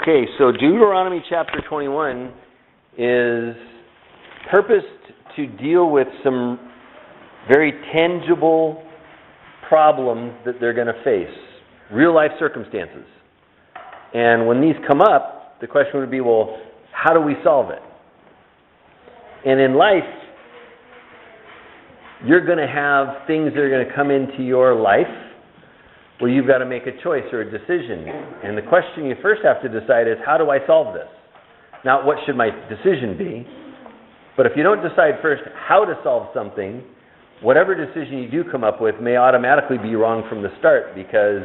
Okay, so Deuteronomy chapter 21 is purposed to deal with some very tangible problems that they're going to face, real life circumstances. And when these come up, the question would be, well, how do we solve it? And in life, you're going to have things that are going to come into your life where you've got to make a choice or a decision. And the question you first have to decide is, how do I solve this? Not what should my decision be, but if you don't decide first how to solve something, whatever decision you do come up with may automatically be wrong from the start because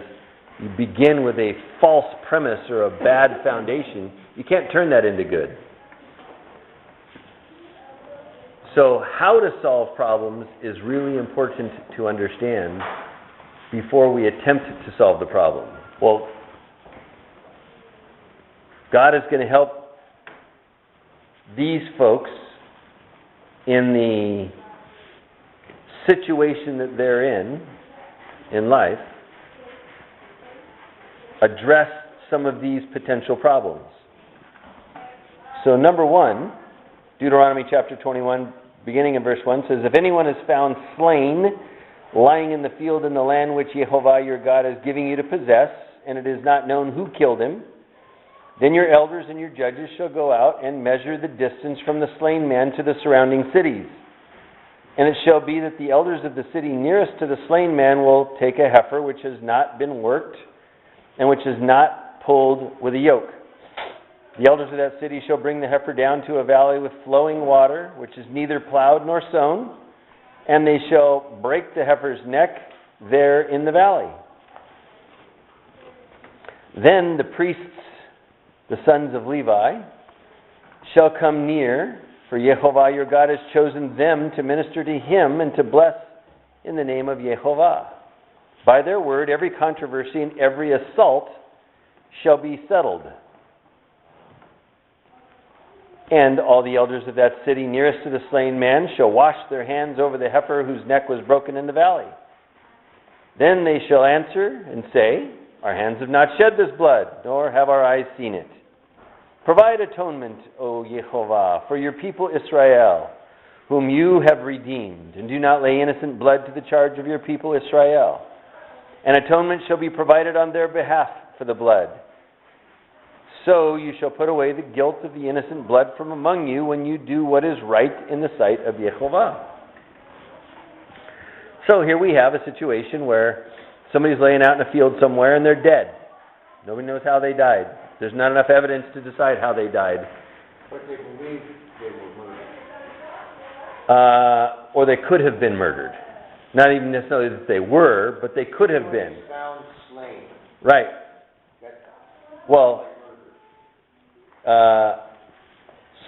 you begin with a false premise or a bad foundation. You can't turn that into good. So how to solve problems is really important to understand before we attempt to solve the problem. Well, God is going to help these folks in the situation that they're in life address some of these potential problems. So number one, Deuteronomy chapter 21, beginning in verse 1, says, "If anyone is found slain, lying in the field in the land which Jehovah your God is giving you to possess, and it is not known who killed him, then your elders and your judges shall go out and measure the distance from the slain man to the surrounding cities. And it shall be that the elders of the city nearest to the slain man will take a heifer which has not been worked and which is not pulled with a yoke. The elders of that city shall bring the heifer down to a valley with flowing water, which is neither plowed nor sown, and they shall break the heifer's neck there in the valley. Then the priests, the sons of Levi, shall come near, for Jehovah your God has chosen them to minister to him and to bless in the name of Jehovah. By their word, every controversy and every assault shall be settled. And all the elders of that city nearest to the slain man shall wash their hands over the heifer whose neck was broken in the valley. Then they shall answer and say, Our hands have not shed this blood, nor have our eyes seen it. Provide atonement, O Jehovah, for your people Israel, whom you have redeemed, and do not lay innocent blood to the charge of your people Israel. An atonement shall be provided on their behalf for the blood. So you shall put away the guilt of the innocent blood from among you when you do what is right in the sight of Jehovah." So here we have a situation where somebody's laying out in a field somewhere and they're dead. Nobody knows how they died. There's not enough evidence to decide how they died. But they believe they were murdered. Or they could have been murdered. Not even necessarily that they were, but they could have been. Found slain. Right. Well,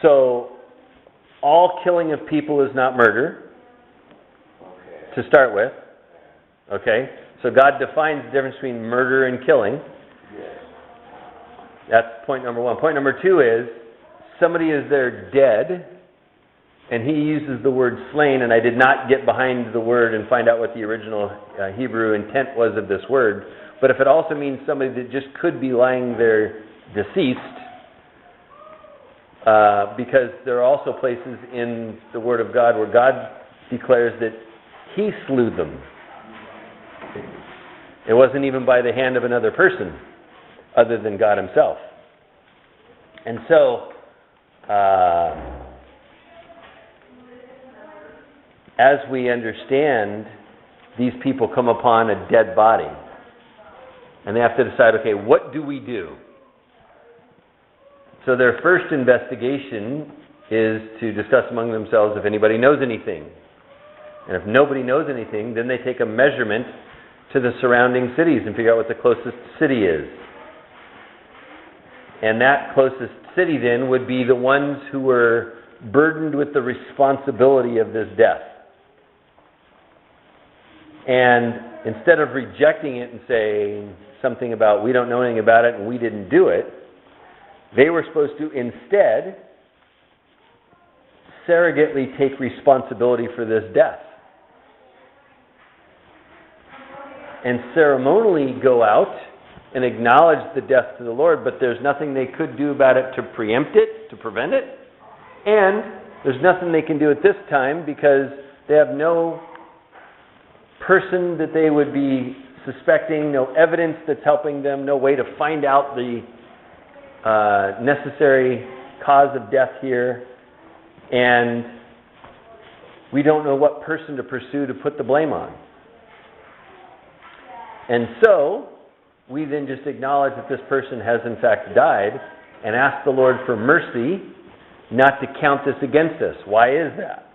so all killing of people is not murder, to start with. Okay? So God defines the difference between murder and killing. Yes. That's point number one. Point number two is, somebody is there dead, and he uses the word slain, and I did not get behind the word and find out what the original Hebrew intent was of this word. But if it also means somebody that just could be lying there deceased, because there are also places in the Word of God where God declares that He slew them. It wasn't even by the hand of another person other than God Himself. And so, as we understand, these people come upon a dead body. And they have to decide, okay, what do we do? So their first investigation is to discuss among themselves if anybody knows anything. And if nobody knows anything, then they take a measurement to the surrounding cities and figure out what the closest city is. And that closest city then would be the ones who were burdened with the responsibility of this death. And instead of rejecting it and saying something about we don't know anything about it and we didn't do it, they were supposed to instead surrogately take responsibility for this death. And ceremonially go out and acknowledged the death to the Lord, but there's nothing they could do about it to preempt it, to prevent it. And there's nothing they can do at this time because they have no person that they would be suspecting, no evidence that's helping them, no way to find out the necessary cause of death here. And we don't know what person to pursue to put the blame on. And so, we then just acknowledge that this person has in fact died and ask the Lord for mercy not to count this against us. Why is that?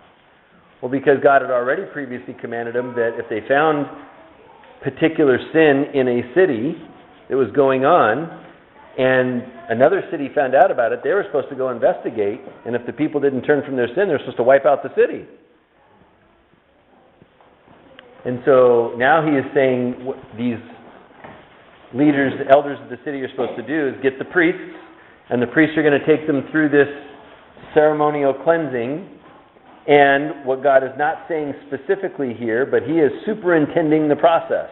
Well, because God had already previously commanded them that if they found particular sin in a city that was going on and another city found out about it, they were supposed to go investigate, and if the people didn't turn from their sin, they're supposed to wipe out the city. And so now he is saying what these leaders, the elders of the city are supposed to do is get the priests, and the priests are going to take them through this ceremonial cleansing. And what God is not saying specifically here, but he is superintending the process.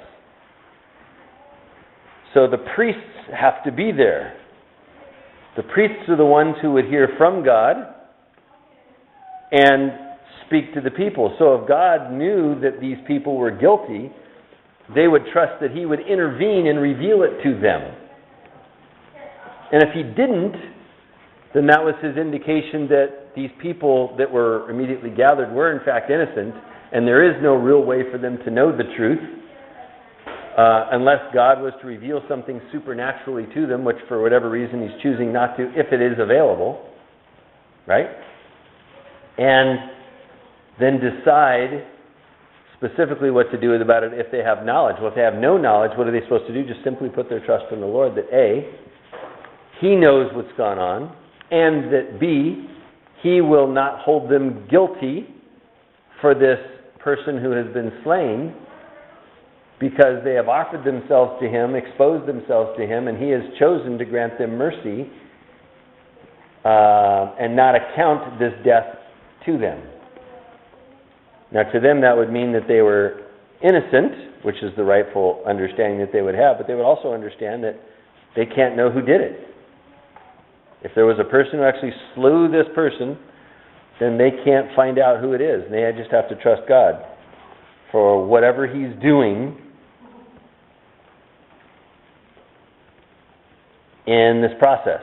So the priests have to be there. The priests are the ones who would hear from God and speak to the people. So if God knew that these people were guilty, they would trust that he would intervene and reveal it to them. And if he didn't, then that was his indication that these people that were immediately gathered were in fact innocent, and there is no real way for them to know the truth unless God was to reveal something supernaturally to them, which for whatever reason he's choosing not to, if it is available, right? And then decide specifically what to do about it if they have knowledge. Well, if they have no knowledge, what are they supposed to do? Just simply put their trust in the Lord that A, he knows what's gone on, and that B, he will not hold them guilty for this person who has been slain because they have offered themselves to him, exposed themselves to him, and he has chosen to grant them mercy and not account this death to them. Now, to them that would mean that they were innocent, which is the rightful understanding that they would have, but they would also understand that they can't know who did it. If there was a person who actually slew this person, then they can't find out who it is. They just have to trust God for whatever he's doing in this process.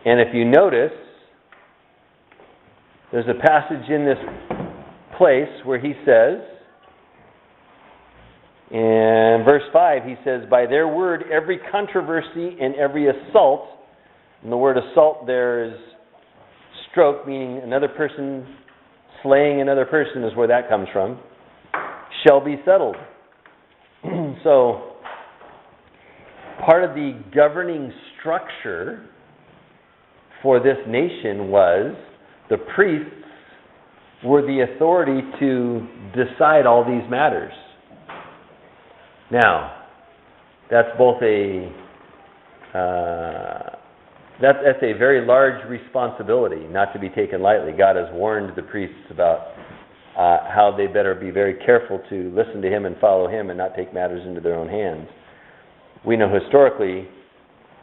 And if you notice, there's a passage in this place where he says, in verse 5, he says, by their word every controversy and every assault, and the word assault there is stroke, meaning another person slaying another person is where that comes from, shall be settled. So, part of the governing structure for this nation was the priests were the authority to decide all these matters. Now, that's both that's a very large responsibility, not to be taken lightly. God has warned the priests about how they better be very careful to listen to him and follow him and not take matters into their own hands. We know historically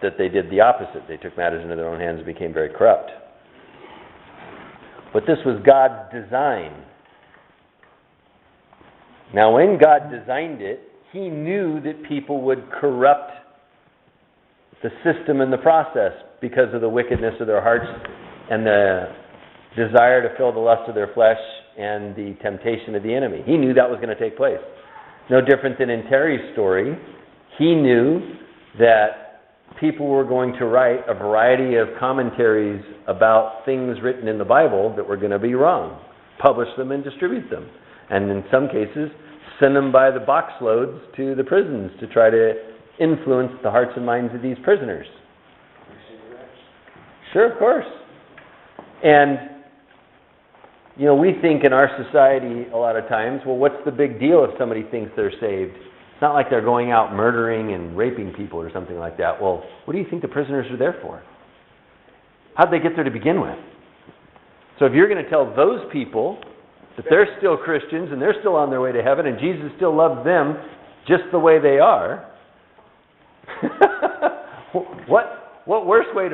that they did the opposite. They took matters into their own hands and became very corrupt. But this was God's design. Now, when God designed it, he knew that people would corrupt the system and the process because of the wickedness of their hearts and the desire to fill the lust of their flesh and the temptation of the enemy. He knew that was going to take place. No different than in Terry's story. He knew that people were going to write a variety of commentaries about things written in the Bible that were going to be wrong, publish them and distribute them. And in some cases, send them by the box loads to the prisons to try to influence the hearts and minds of these prisoners. Sure, of course. And, you know, we think in our society a lot of times, well, what's the big deal if somebody thinks they're saved? It's not like they're going out murdering and raping people or something like that. Well, what do you think the prisoners are there for? How'd they get there to begin with? So if you're going to tell those people that they're still Christians and they're still on their way to heaven and Jesus still loves them just the way they are. What worse way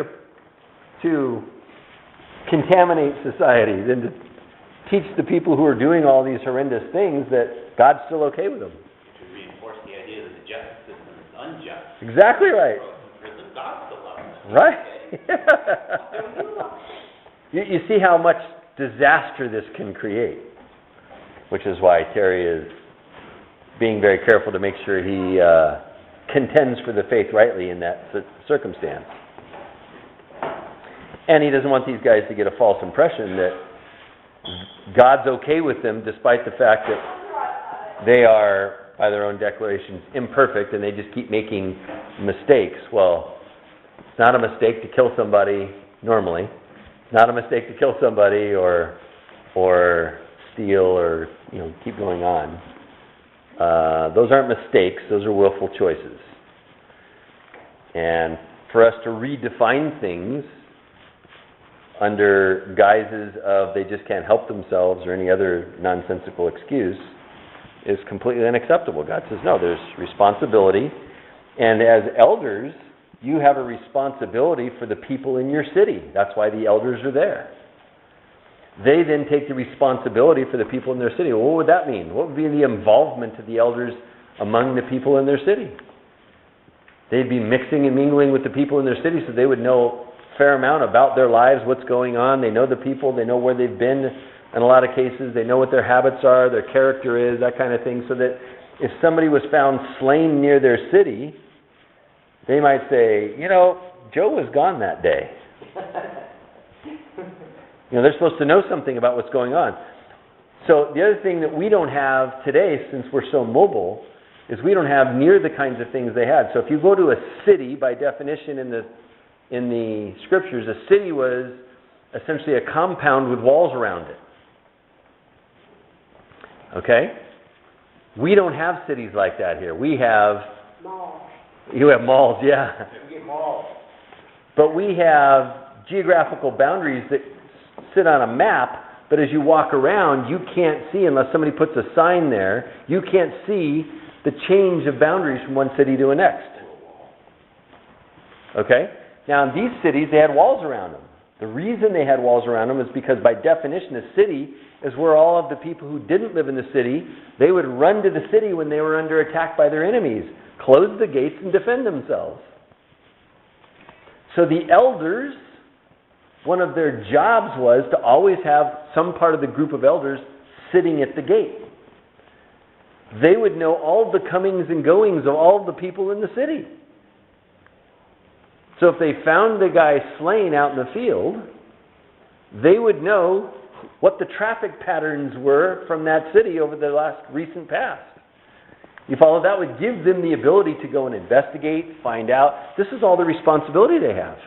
to contaminate society than to teach the people who are doing all these horrendous things that God's still okay with them? To reinforce the idea that the justice system is unjust. Exactly right. God still loves them. Right. You see how much disaster this can create, which is why Terry is being very careful to make sure he contends for the faith rightly in that circumstance. And he doesn't want these guys to get a false impression that God's okay with them despite the fact that they are, by their own declarations, imperfect and they just keep making mistakes. Well, it's not a mistake to kill somebody normally. It's not a mistake to kill somebody or steal or keep going on. Those aren't mistakes. Those are willful choices. And for us to redefine things under guises of they just can't help themselves or any other nonsensical excuse is completely unacceptable. God says, no, there's responsibility. And as elders, you have a responsibility for the people in your city. That's why the elders are there. They then take the responsibility for the people in their city. Well, what would that mean? What would be the involvement of the elders among the people in their city? They'd be mixing and mingling with the people in their city so they would know a fair amount about their lives, what's going on. They know the people. They know where they've been in a lot of cases. They know what their habits are, their character is, that kind of thing. So that if somebody was found slain near their city, they might say, Joe was gone that day. They're supposed to know something about what's going on. So the other thing that we don't have today, since we're so mobile, is we don't have near the kinds of things they had. So if you go to a city, by definition in the scriptures, a city was essentially a compound with walls around it. Okay? We don't have cities like that here. We have Malls. You have malls, yeah. We get malls. But we have geographical boundaries that sit on a map, but as you walk around, you can't see, unless somebody puts a sign there, you can't see the change of boundaries from one city to the next. Okay? Now, in these cities, they had walls around them. The reason they had walls around them is because, by definition, a city is where all of the people who didn't live in the city, they would run to the city when they were under attack by their enemies, close the gates and defend themselves. So the elders, one of their jobs was to always have some part of the group of elders sitting at the gate. They would know all the comings and goings of all the people in the city. So if they found the guy slain out in the field, they would know what the traffic patterns were from that city over the last recent past. You follow? That would give them the ability to go and investigate, find out. This is all the responsibility they have.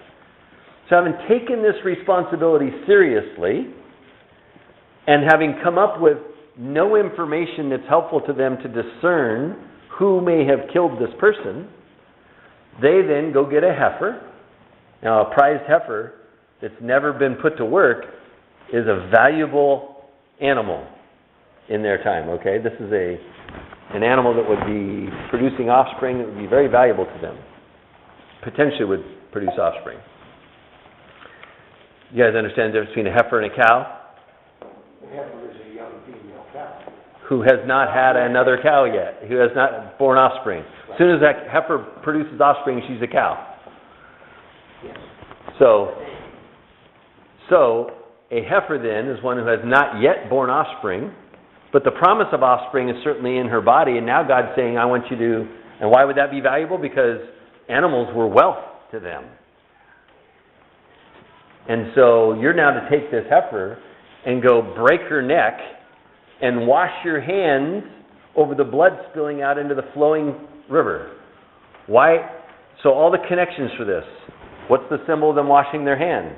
So having taken this responsibility seriously, and having come up with no information that's helpful to them to discern who may have killed this person, they then go get a heifer. Now, a prized heifer that's never been put to work is a valuable animal in their time, okay? This is an animal that would be producing offspring that would be very valuable to them. Potentially would produce offspring. You guys understand the difference between a heifer and a cow? The heifer is a young female cow. Who has not had another cow yet, who has not born offspring. As soon as that heifer produces offspring, she's a cow. Yes. So a heifer then is one who has not yet born offspring, but the promise of offspring is certainly in her body, and now God's saying, I want you to... And why would that be valuable? Because animals were wealth to them. And so you're now to take this heifer and go break her neck and wash your hands over the blood spilling out into the flowing river. Why? So all the connections for this. What's the symbol of them washing their hands?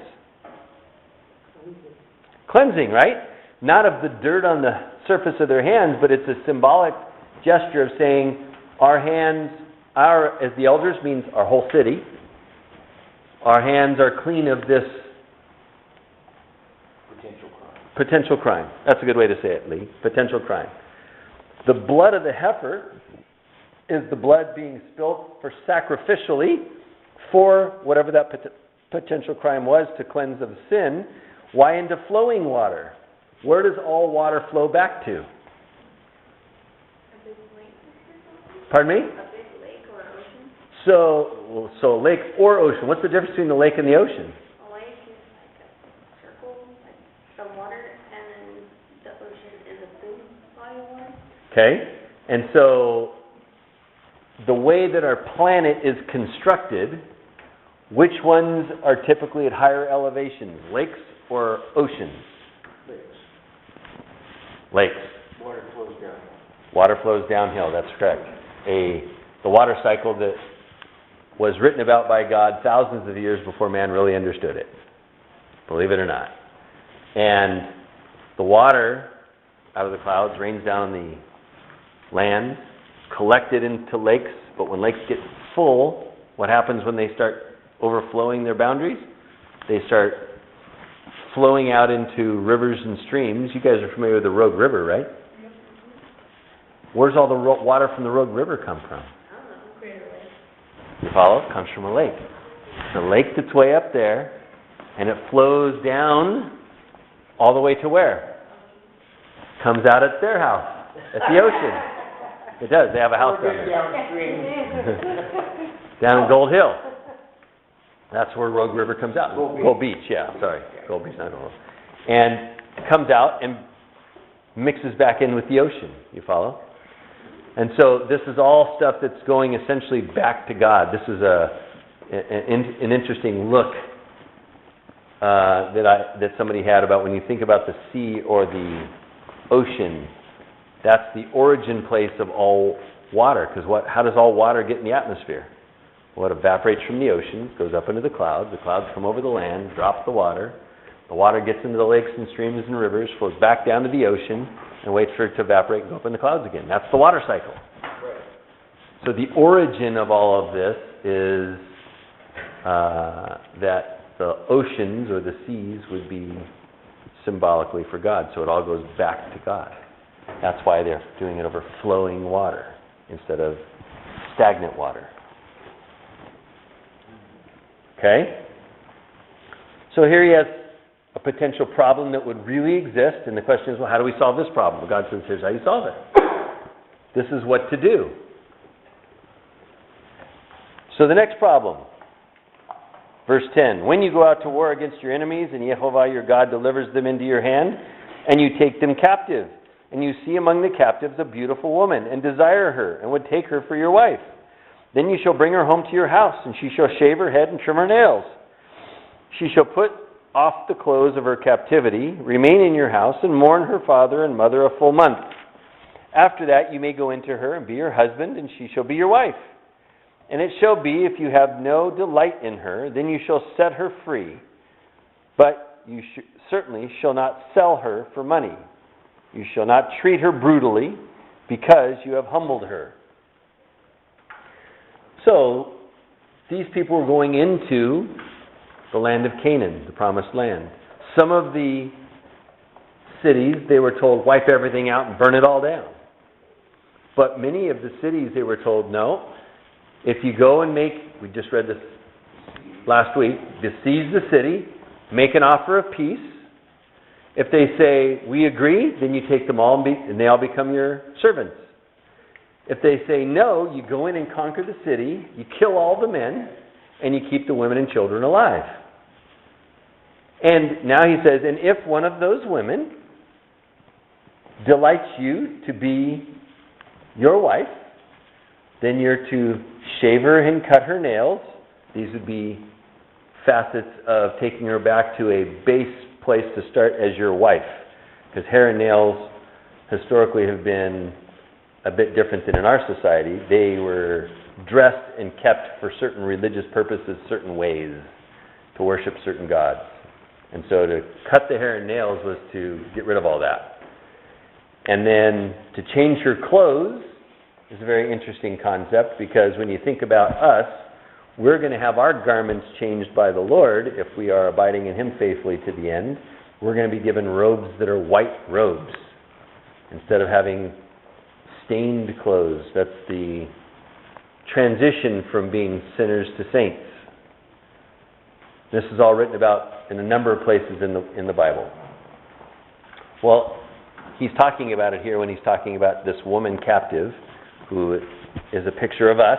Cleansing, right? Not of the dirt on the surface of their hands, but it's a symbolic gesture of saying our hands, as the elders, means our whole city. Our hands are clean of this potential crime. That's a good way to say it, Lee. Potential crime. The blood of the heifer is the blood being spilt for sacrificially for whatever that potential crime was to cleanse of sin. Why into flowing water? Where does all water flow back to? A big lake or something? Pardon me? A big lake or ocean? So lake or ocean. What's the difference between the lake and the ocean? A lake is like a circle, like some water, and then the ocean is a big body of water. Okay? And so the way that our planet is constructed, which ones are typically at higher elevations, lakes or oceans? Lakes. Lakes. Water flows down. Water flows downhill, that's correct. The water cycle that was written about by God thousands of years before man really understood it. Believe it or not. And the water out of the clouds rains down on the land, collected into lakes, but when lakes get full, what happens when they start overflowing their boundaries? They start flowing out into rivers and streams. You guys are familiar with the Rogue River, right? Where's all the water from the Rogue River come from? I don't know, Greater Lake. You follow? It comes from a lake. The lake that's way up there, and it flows down all the way to where? Comes out at their house, at the ocean. It does. They have a house down there. Downstream. Down in Gold Hill. That's where Rogue River comes out. Gold Beach. Yeah, sorry. Gold Beach, not Gold Hill. And comes out and mixes back in with the ocean. You follow? And so this is all stuff that's going essentially back to God. This is an interesting look that somebody had about when you think about the sea or the ocean. That's the origin place of all water. Because how does all water get in the atmosphere? Well, it evaporates from the ocean, goes up into the clouds come over the land, drop the water gets into the lakes and streams and rivers, flows back down to the ocean, and waits for it to evaporate and go up in the clouds again. That's the water cycle. Right. So the origin of all of this is that the oceans or the seas would be symbolically for God. So it all goes back to God. That's why they're doing it over flowing water instead of stagnant water. Okay? So here he has a potential problem that would really exist, and the question is, well, how do we solve this problem? Well, God says, here's how you solve it. This is what to do. So the next problem, verse 10, when you go out to war against your enemies, and Yehovah your God delivers them into your hand, and you take them captive, and you see among the captives a beautiful woman, and desire her, and would take her for your wife. Then you shall bring her home to your house, and she shall shave her head and trim her nails. She shall put off the clothes of her captivity, remain in your house, and mourn her father and mother a full month. After that you may go into her and be her husband, and she shall be your wife. And it shall be, if you have no delight in her, then you shall set her free. But you certainly shall not sell her for money. You shall not treat her brutally, because you have humbled her. So, these people were going into the land of Canaan, the promised land. Some of the cities, they were told, wipe everything out and burn it all down. But many of the cities, they were told, no, if you go and we just read this last week, besiege the city, make an offer of peace. If they say, we agree, then you take them all and they all become your servants. If they say no, you go in and conquer the city, you kill all the men, and you keep the women and children alive. And now he says, and if one of those women delights you to be your wife, then you're to shave her and cut her nails. These would be facets of taking her back to a base place to start as your wife. Because hair and nails historically have been a bit different than in our society. They were dressed and kept for certain religious purposes, certain ways, to worship certain gods. And so to cut the hair and nails was to get rid of all that. And then to change her clothes is a very interesting concept, because when you think about us, we're going to have our garments changed by the Lord if we are abiding in Him faithfully to the end. we're going to be given robes that are white robes instead of having stained clothes. That's the transition from being sinners to saints. This is all written about in a number of places in the Bible. Well, he's talking about it here when he's talking about this woman captive, who is a picture of us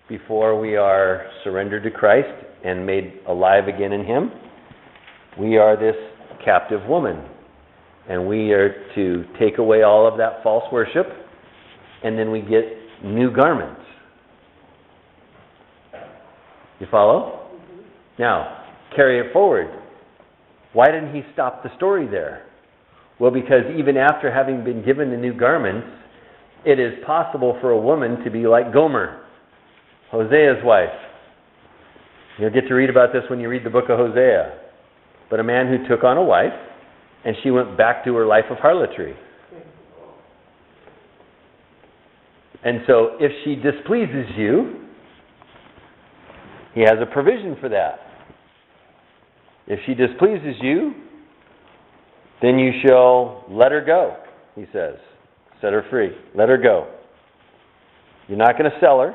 before we are surrendered to Christ and made alive again in Him. We are this captive woman, and we are to take away all of that false worship, and then we get new garments. You follow? Now, carry it forward. Why didn't he stop the story there? Well, because even after having been given the new garments, it is possible for a woman to be like Gomer, Hosea's wife. You'll get to read about this when you read the book of Hosea. But a man who took on a wife, and she went back to her life of harlotry. And so, if she displeases you, he has a provision for that. If she displeases you, then you shall let her go, he says. Set her free. Let her go. You're not going to sell her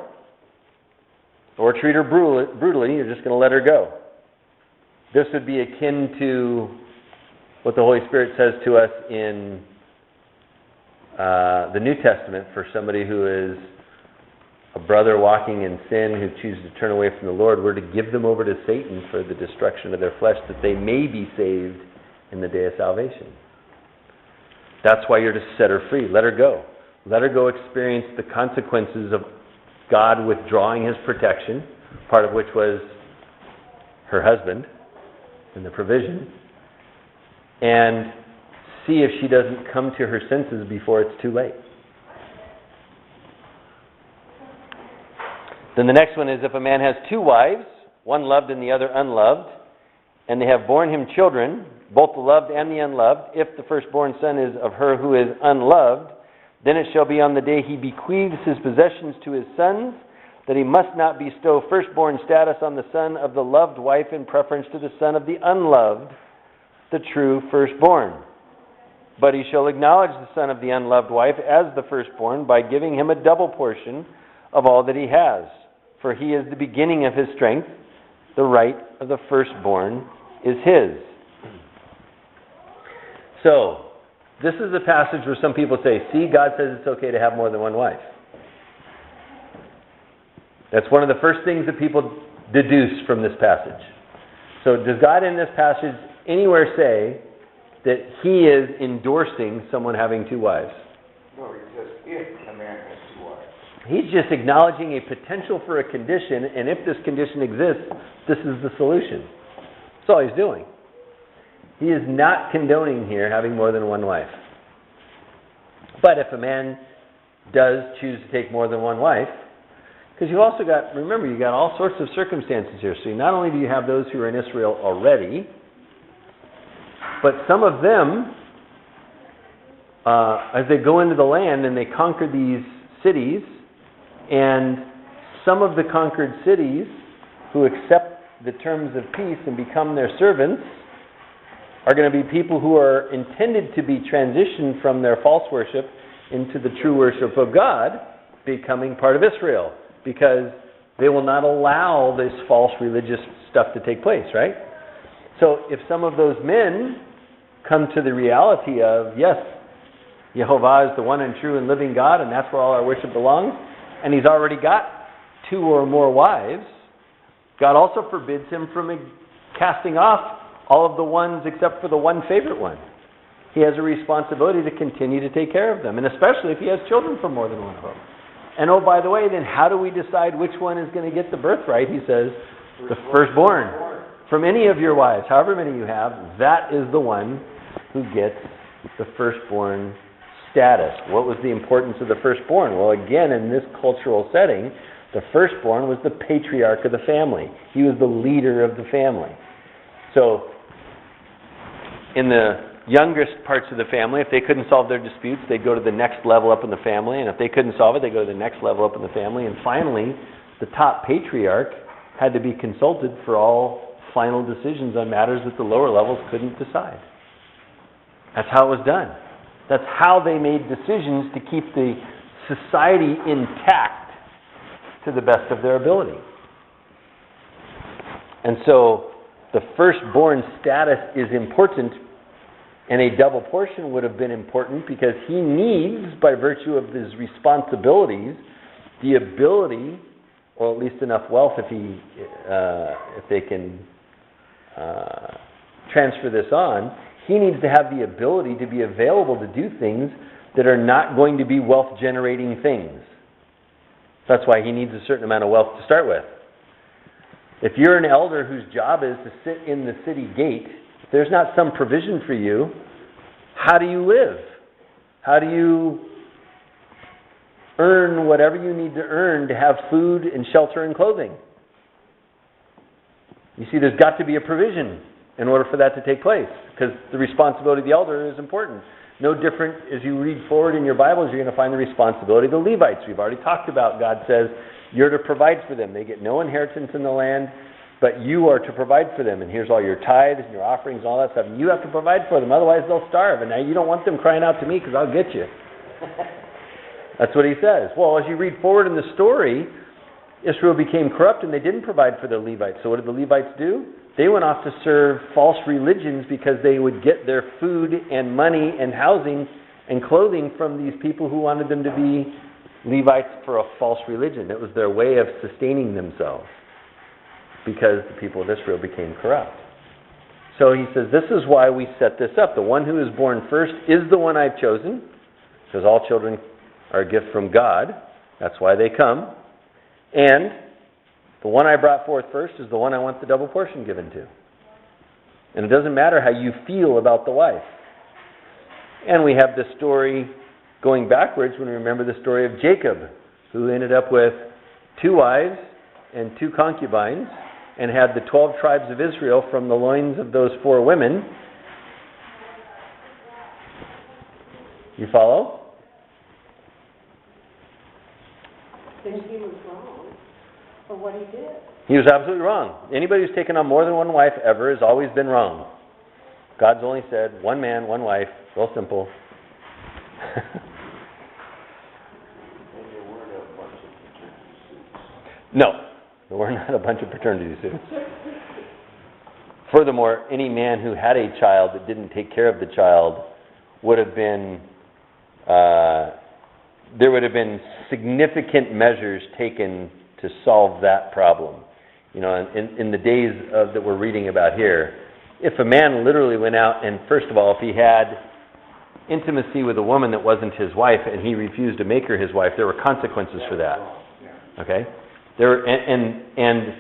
or treat her brutally. You're just going to let her go. This would be akin to what the Holy Spirit says to us in the New Testament for somebody who is a brother walking in sin who chooses to turn away from the Lord. We're to give them over to Satan for the destruction of their flesh, that they may be saved in the day of salvation. That's why you're to set her free. Let her go. Let her go experience the consequences of God withdrawing His protection, part of which was her husband and the provision, and see if she doesn't come to her senses before it's too late. Then the next one is, if a man has two wives, one loved and the other unloved, and they have borne him children, both the loved and the unloved, if the firstborn son is of her who is unloved, then it shall be on the day he bequeaths his possessions to his sons, that he must not bestow firstborn status on the son of the loved wife in preference to the son of the unloved, the true firstborn. But he shall acknowledge the son of the unloved wife as the firstborn by giving him a double portion of all that he has. For he is the beginning of his strength. The right of the firstborn is his. So, this is a passage where some people say, see, God says it's okay to have more than one wife. That's one of the first things that people deduce from this passage. So does God in this passage anywhere say that He is endorsing someone having two wives? No, He says if a man has two wives. He's just acknowledging a potential for a condition, and if this condition exists, this is the solution. That's all He's doing. He is not condoning here having more than one wife. But if a man does choose to take more than one wife, because you've also got, remember, you've got all sorts of circumstances here. So not only do you have those who are in Israel already, but some of them, as they go into the land and they conquer these cities, and some of the conquered cities who accept the terms of peace and become their servants are going to be people who are intended to be transitioned from their false worship into the true worship of God, becoming part of Israel, because they will not allow this false religious stuff to take place, right? So if some of those men come to the reality of, yes, Jehovah is the one and true and living God, and that's where all our worship belongs, and he's already got two or more wives, God also forbids him from casting off all of the ones except for the one favorite one. He has a responsibility to continue to take care of them, and especially if he has children from more than one of them. And oh, by the way, then how do we decide which one is going to get the birthright? He says, the firstborn. From any of your wives, however many you have, that is the one who gets the firstborn status. What was the importance of the firstborn? Well, again, in this cultural setting, the firstborn was the patriarch of the family. He was the leader of the family. So, in the youngest parts of the family, if they couldn't solve their disputes, they'd go to the next level up in the family, and if they couldn't solve it, they'd go to the next level up in the family, and finally, the top patriarch had to be consulted for all final decisions on matters that the lower levels couldn't decide. That's how it was done. That's how they made decisions to keep the society intact to the best of their ability. And so the firstborn status is important, and a double portion would have been important because he needs, by virtue of his responsibilities, the ability, or at least enough wealth if they can transfer this on, he needs to have the ability to be available to do things that are not going to be wealth-generating things. That's why he needs a certain amount of wealth to start with. If you're an elder whose job is to sit in the city gate, if there's not some provision for you, how do you live? How do you earn whatever you need to earn to have food and shelter and clothing? You see, there's got to be a provision in order for that to take place, because the responsibility of the elder is important. No different as you read forward in your Bibles, you're going to find the responsibility of the Levites. We've already talked about, God says, you're to provide for them. They get no inheritance in the land, but you are to provide for them. And here's all your tithes and your offerings and all that stuff. And you have to provide for them, otherwise they'll starve. And now you don't want them crying out to me because I'll get you. That's what he says. Well, as you read forward in the story, Israel became corrupt and they didn't provide for the Levites. So what did the Levites do? They went off to serve false religions because they would get their food and money and housing and clothing from these people who wanted them to be Levites for a false religion. It was their way of sustaining themselves because the people of Israel became corrupt. So he says, this is why we set this up. The one who is born first is the one I've chosen, because all children are a gift from God. That's why they come. And the one I brought forth first is the one I want the double portion given to. And it doesn't matter how you feel about the wife. And we have the story going backwards when we remember the story of Jacob, who ended up with 2 wives and 2 concubines and had the 12 tribes of Israel from the loins of those 4 women. You follow? Then he was wrong for what he did. He was absolutely wrong. Anybody who's taken on more than one wife ever has always been wrong. God's only said, 1 man, 1 wife, real simple. No, there were not a bunch of paternity suits. Furthermore, any man who had a child that didn't take care of the child would have been, there would have been significant measures taken to solve that problem. You know, in the days that we're reading about here, if a man literally went out and, first of all, if he had intimacy with a woman that wasn't his wife and he refused to make her his wife, there were consequences for that. Okay? And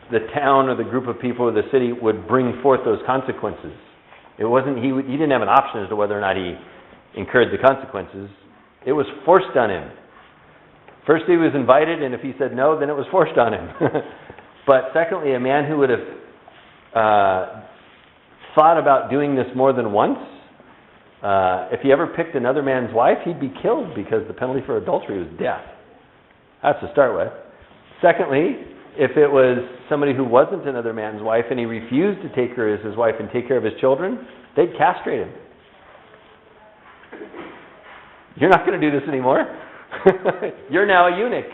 the town or the group of people or the city would bring forth those consequences. It wasn't he didn't have an option as to whether or not he incurred the consequences. It was forced on him. First he was invited, and if he said no, then it was forced on him. But secondly, a man who would have thought about doing this more than once, if he ever picked another man's wife, he'd be killed because the penalty for adultery was death. That's to start with. Secondly, if it was somebody who wasn't another man's wife and he refused to take her as his wife and take care of his children, they'd castrate him. You're not going to do this anymore. You're now a eunuch.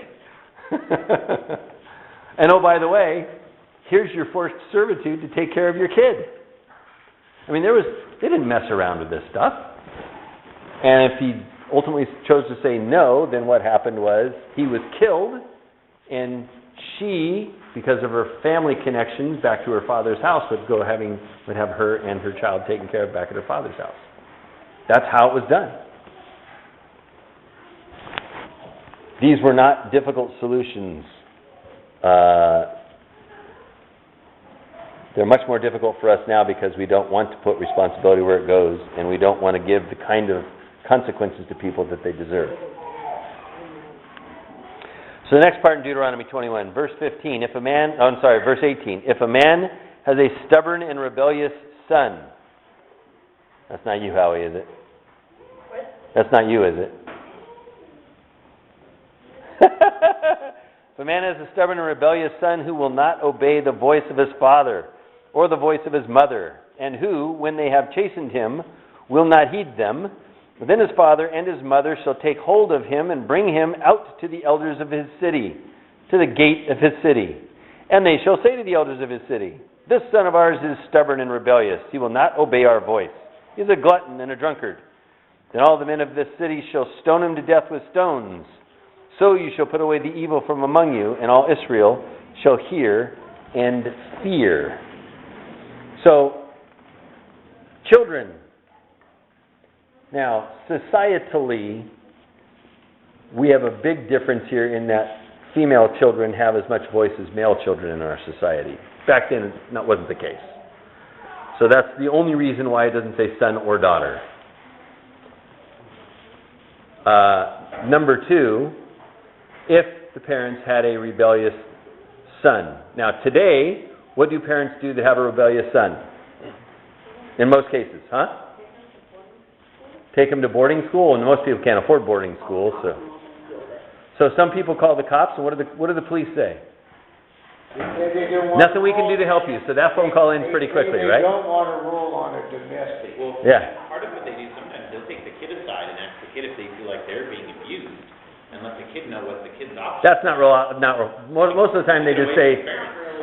And oh, by the way, here's your forced servitude to take care of your kid. I mean, they didn't mess around with this stuff. And if he ultimately chose to say no, then what happened was he was killed, and she, because of her family connections back to her father's house, would have her and her child taken care of back at her father's house. That's how it was done. These were not difficult solutions. They're much more difficult for us now because we don't want to put responsibility where it goes, and we don't want to give the kind of consequences to people that they deserve. So the next part in Deuteronomy 21, verse 18. If a man has a stubborn and rebellious son, that's not you, Howie, is it? That's not you, is it? If a man has a stubborn and rebellious son who will not obey the voice of his father or the voice of his mother, and who, when they have chastened him, will not heed them. Then his father and his mother shall take hold of him and bring him out to the elders of his city, to the gate of his city. And they shall say to the elders of his city, this son of ours is stubborn and rebellious. He will not obey our voice. He is a glutton and a drunkard. Then all the men of this city shall stone him to death with stones. So you shall put away the evil from among you, and all Israel shall hear and fear. So, children. Now, societally, we have a big difference here in that female children have as much voice as male children in our society. Back then, that wasn't the case. So that's the only reason why it doesn't say son or daughter. Number two, if the parents had a rebellious son. Now today, what do parents do to have a rebellious son? In most cases, huh? Take him to boarding school, and most people can't afford boarding school, so some people call the cops, and what do the police say? Nothing we can do to help you. So that phone call ends pretty quickly, right? They don't want to rule on a domestic. Well, Yeah. part of what they do sometimes, they'll take the kid aside and ask the kid if they feel like they're being abused, and let the kid know what the kid's option. That's not real. Most of the time they just say,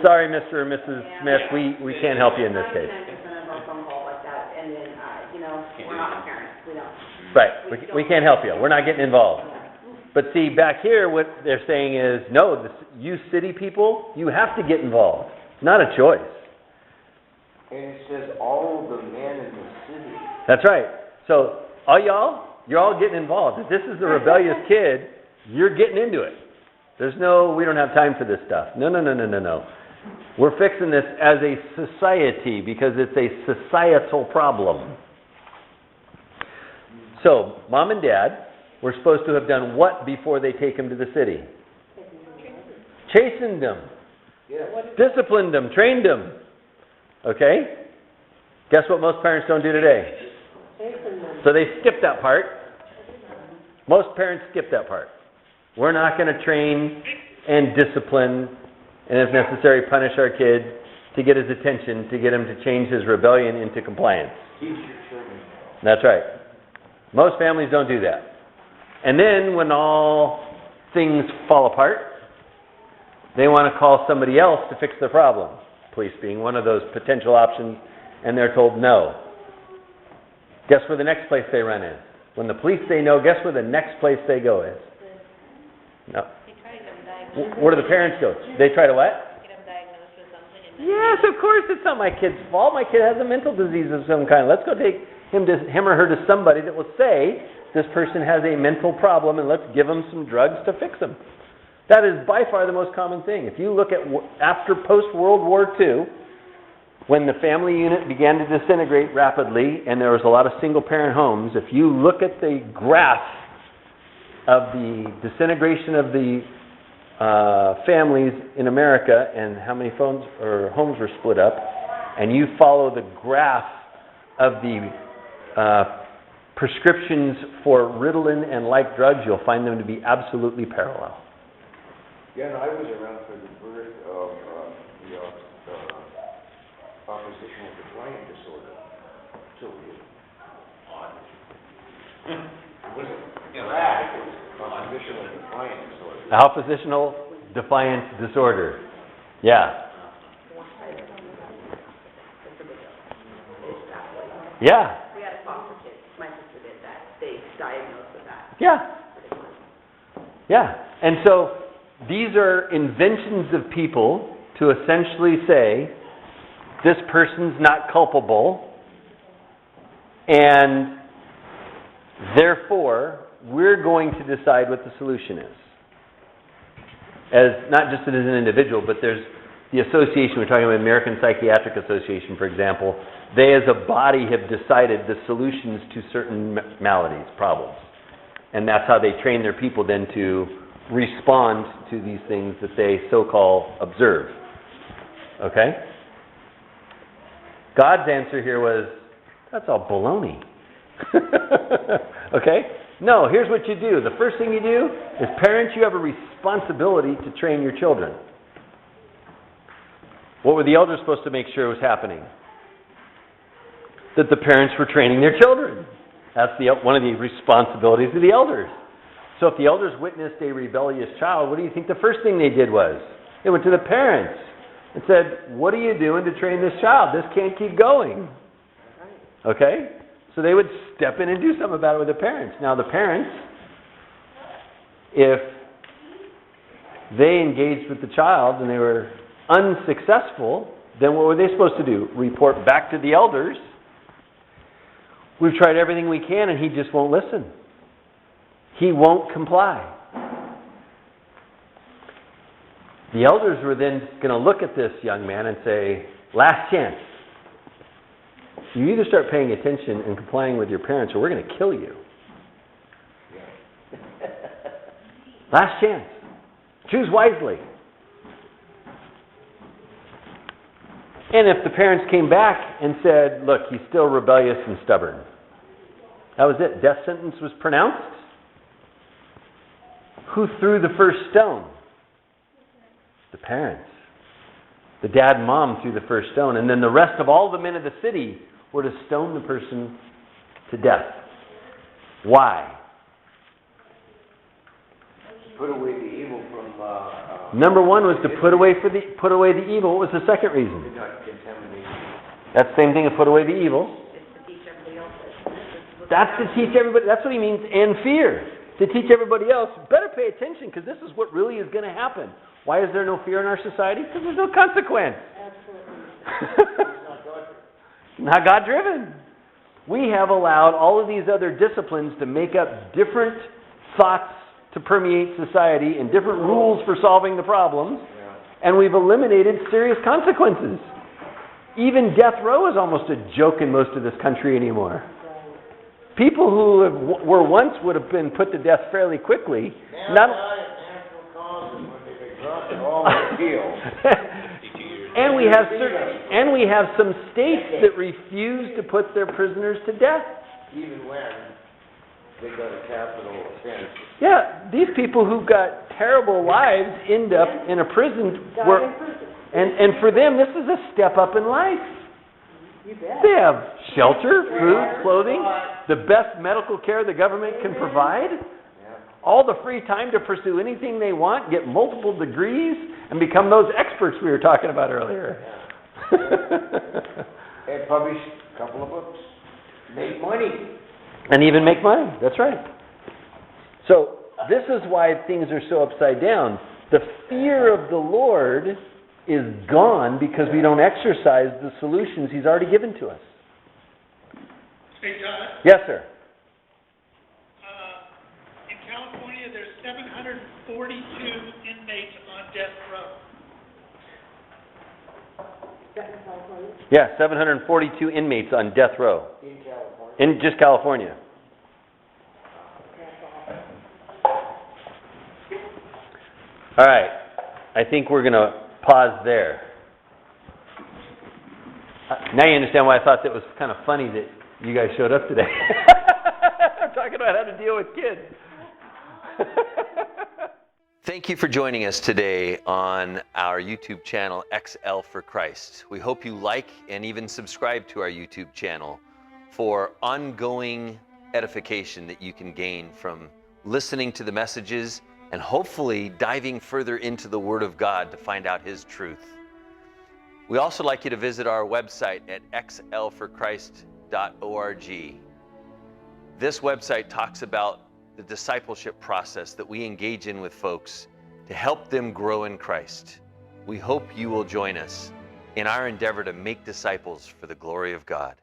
sorry, Mr. or Mrs. Smith, we can't help you in this case. 99% of our phone calls like that, and then, we're not parents, we don't. Right. We can't help you. We're not getting involved. But see, back here, what they're saying is, no, you city people, you have to get involved. Not a choice. And it says all the men in the city. That's right. So, you're all getting involved. If this is the rebellious kid, you're getting into it. We don't have time for this stuff. No. We're fixing this as a society because it's a societal problem. So, mom and dad, we're supposed to have done what before they take him to the city? Chastened them. Yes. Disciplined them. Trained them. Okay? Guess what most parents don't do today? So they skip that part. Most parents skip that part. We're not going to train and discipline and if necessary punish our kid to get his attention, to get him to change his rebellion into compliance. Teach your children. That's right. Most families don't do that. And then when all things fall apart, they want to call somebody else to fix the problem. Police being one of those potential options, and they're told no. Guess where the next place they run is? When the police say no, guess where the next place they go is? No. Where do the parents go? They try to what? Get him diagnosed with something and Yes, of course it's not my kid's fault. My kid has a mental disease of some kind. Let's go take him or her to somebody that will say this person has a mental problem and let's give them some drugs to fix them. That is by far the most common thing. If you look at after post-World War II, when the family unit began to disintegrate rapidly and there was a lot of single-parent homes, if you look at the graph of the disintegration of the families in America and how many homes were split up, and you follow the graph of the prescriptions for Ritalin and like drugs, you'll find them to be absolutely parallel. Yeah, I was around for the birth of the oppositional defiant disorder. So weird. Odd. It wasn't bad, it was oppositional defiant disorder. Oppositional defiance disorder. Yeah. Yeah. We had a foster kid, my sister did that, they diagnosed with that. Yeah. Yeah. And so these are inventions of people to essentially say this person's not culpable and therefore we're going to decide what the solution is. As not just as an individual, but there's the association, we're talking about American Psychiatric Association, for example. They as a body have decided the solutions to certain maladies, problems. And that's how they train their people then to respond to these things that they so-called observe. Okay? God's answer here was, that's all baloney. Okay? No, here's what you do. The first thing you do is, parents, you have a responsibility to train your children. What were the elders supposed to make sure was happening? that the parents were training their children. That's one of the responsibilities of the elders. So if the elders witnessed a rebellious child, what do you think the first thing they did was? They went to the parents and said, what are you doing to train this child? This can't keep going. Okay? So they would step in and do something about it with the parents. Now the parents, if they engaged with the child and they were unsuccessful, then what were they supposed to do? Report back to the elders. We've tried everything we can and he just won't listen. He won't comply. The elders were then going to look at this young man and say, last chance. You either start paying attention and complying with your parents or we're going to kill you. Last chance. Choose wisely. And if the parents came back and said, look, he's still rebellious and stubborn. That was it. Death sentence was pronounced. Who threw the first stone? The parents. The dad and mom threw the first stone. And then the rest of all the men of the city were to stone the person to death. Why? Put away the evil from, Number one was to put away the evil. What was the second reason? did not contaminate. That's the same thing as put away the evil. It's to teach everybody else that. That's to teach everybody. That's what he means. And fear. To teach everybody else. Better pay attention because this is what really is going to happen. Why is there no fear in our society? Because there's no consequence. Not God-driven. We have allowed all of these other disciplines to make up different thoughts to permeate society and different rules for solving the problems. And we've eliminated serious consequences. Even death row is almost a joke in most of this country anymore. People who were once would have been put to death fairly quickly. Natural causes when they exhausted all the appeals. And we have some states that refuse to put their prisoners to death. Even when they got a capital offense. Yeah, these people who got terrible lives end up in a prison. And for them, this is a step up in life. You bet. They have shelter, food, clothing, the best medical care the government can provide, all the free time to pursue anything they want, get multiple degrees, and become those experts we were talking about earlier. And publish a couple of books. Make money. And even make money. That's right. So this is why things are so upside down. The fear of the Lord is gone because we don't exercise the solutions He's already given to us. Hey, Todd, Yes, sir. in California, there's 742 inmates on death row. Yeah, 742 inmates on death row. In California. In just California. All right. I think we're going to pause there. Now you understand why I thought that was kind of funny that you guys showed up today. I'm talking about how to deal with kids. Thank you for joining us today on our YouTube channel, XL for Christ. We hope you like and even subscribe to our YouTube channel for ongoing edification that you can gain from listening to the messages and hopefully diving further into the Word of God to find out His truth. We also like you to visit our website at xlforchrist.org. This website talks about the discipleship process that we engage in with folks to help them grow in Christ. We hope you will join us in our endeavor to make disciples for the glory of God.